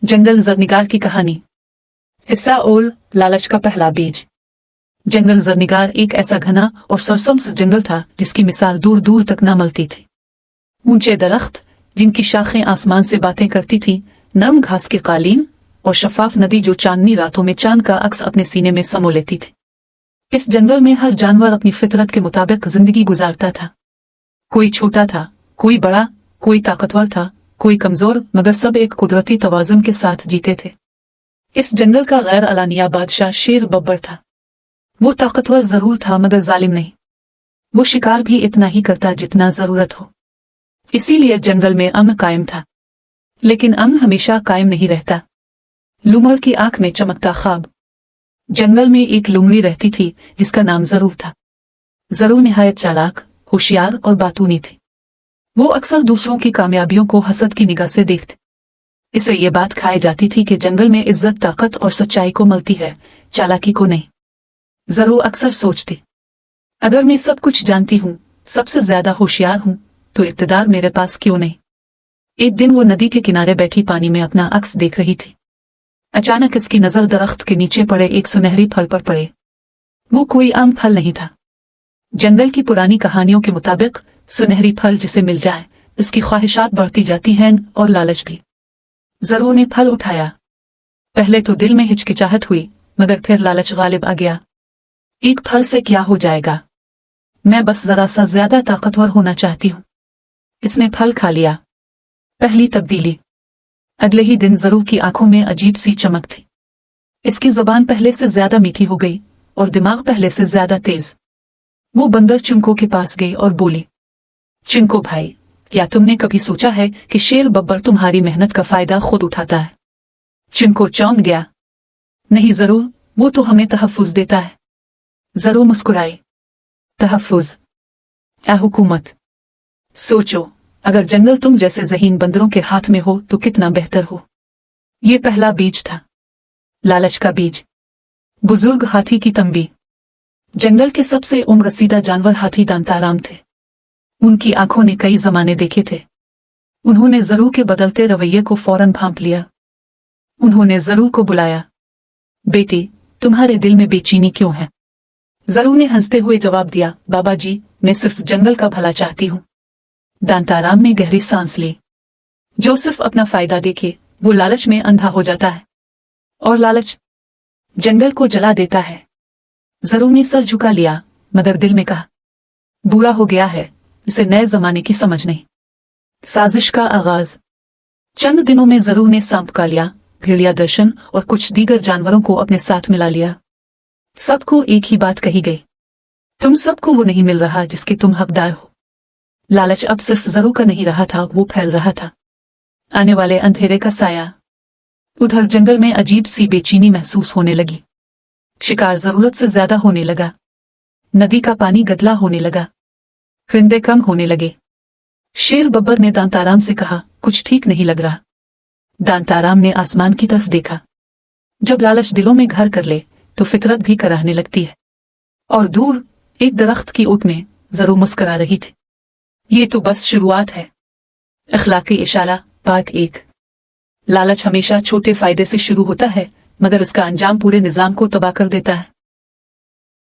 जंगल ज़रनिगार की कहानी। हिस्सा ओल, लालच का पहला बीज। जंगल ज़रनिगार एक ऐसा घना और सरसब्ज़ जंगल था जिसकी मिसाल दूर दूर तक न मिलती थी। ऊंचे दरख्त जिनकी शाखें आसमान से बातें करती थीं, नरम घास के कालीन और शफाफ नदी जो चांदनी रातों में चांद का अक्स अपने सीने में समो लेती थी। इस जंगल में हर जानवर अपनी फितरत के मुताबिक जिंदगी गुजारता था। कोई छोटा था, कोई बड़ा, कोई ताकतवर था, कोई कमजोर, मगर सब एक कुदरती तवाजुन के साथ जीते थे। इस जंगल का गैर अलानिया बादशाह शेर बब्बर था। वो ताकतवर जरूर था मगर जालिम नहीं। वो शिकार भी इतना ही करता जितना जरूरत हो। इसीलिए जंगल में अमन कायम था। लेकिन अमन हमेशा कायम नहीं रहता। लूमड़ की आंख में चमकता ख्वाब। जंगल में एक लुंगड़ी रहती थी जिसका नाम जरूर था। जरूर निहायत चालाक, होशियार और बातूनी थी। वो अक्सर दूसरों की कामयाबियों को हसद की निगाह से देखती। इसे ये बात खाई जाती थी कि जंगल में इज्जत ताकत और सच्चाई को मिलती है, चालाकी को नहीं। जरूर अक्सर सोचती, अगर मैं सब कुछ जानती हूँ, सबसे ज्यादा होशियार हूँ, तो इक़्तिदार मेरे पास क्यों नहीं। एक दिन वो नदी के किनारे बैठी पानी में अपना अक्स देख रही थी। अचानक इसकी नजर दरख्त के नीचे पड़े एक सुनहरी फल पर पड़े। वो कोई आम फल नहीं था। जंगल की पुरानी कहानियों के मुताबिक सुनहरी फल जिसे मिल जाए उसकी ख्वाहिशात बढ़ती जाती हैं और लालच भी। जरूर ने फल उठाया। पहले तो दिल में हिचकिचाहट हुई, मगर फिर लालच गालिब आ गया। एक फल से क्या हो जाएगा, मैं बस जरा सा ज्यादा ताकतवर होना चाहती हूँ। इसने फल खा लिया। पहली तब्दीली। अगले ही दिन जरूर की आंखों में अजीब सी चमक थी। इसकी जुबान पहले से ज्यादा मीठी हो गई और दिमाग पहले से ज्यादा तेज। वो बंदर चिंको के पास गई और बोली, चिंको भाई, क्या तुमने कभी सोचा है कि शेर बब्बर तुम्हारी मेहनत का फायदा खुद उठाता है। चिंको चौंक गया। नहीं जरूर, वो तो हमें तहफ्फुज देता है। जरूर मुस्कुराई। तहफ्फुज, या हुकूमत। सोचो, अगर जंगल तुम जैसे ज़हीन बंदरों के हाथ में हो तो कितना बेहतर हो। ये पहला बीज था, लालच का बीज। बुजुर्ग हाथी की तंबी। जंगल के सबसे उम्र रसीदा जानवर हाथी दांताराम थे। उनकी आंखों ने कई जमाने देखे थे। उन्होंने जरूर के बदलते रवैये को फौरन भांप लिया। उन्होंने जरूर को बुलाया। बेटी, तुम्हारे दिल में बेचैनी क्यों है। जरूर ने हंसते हुए जवाब दिया, बाबा जी, मैं सिर्फ जंगल का भला चाहती हूँ। दांताराम ने गहरी सांस ली। जो सिर्फ अपना फायदा देखे वो लालच में अंधा हो जाता है, और लालच जंगल को जला देता है। जरूर ने सर झुका लिया, मगर दिल में कहा, बुरा हो गया है, इसे नए जमाने की समझ नहीं। साजिश का आगाज। चंद दिनों में जरूर ने सांप का लिया, भेड़िया दर्शन और कुछ दीगर जानवरों को अपने साथ मिला लिया। सबको एक ही बात कही गई, तुम सबको वो नहीं मिल रहा जिसके तुम हकदार हो। लालच अब सिर्फ जरूर का नहीं रहा था, वो फैल रहा था। आने वाले अंधेरे का साया। उधर जंगल में अजीब सी बेचैनी महसूस होने लगी। शिकार जरूरत से ज्यादा होने लगा। नदी का पानी गदला होने लगा। परिंदे कम होने लगे। शेर बब्बर ने दांताराम से कहा, कुछ ठीक नहीं लग रहा। दांताराम ने आसमान की तरफ देखा। जब लालच दिलों में घर कर ले तो फितरत भी कराहने लगती है। और दूर एक दरख्त की ओट में जरूर मुस्कुरा रही थी। ये तो बस शुरुआत है। अखलाकी इशारा पार्ट 1। लालच हमेशा छोटे फायदे से शुरू होता है, मगर उसका अंजाम पूरे निजाम को तबाह कर देता है।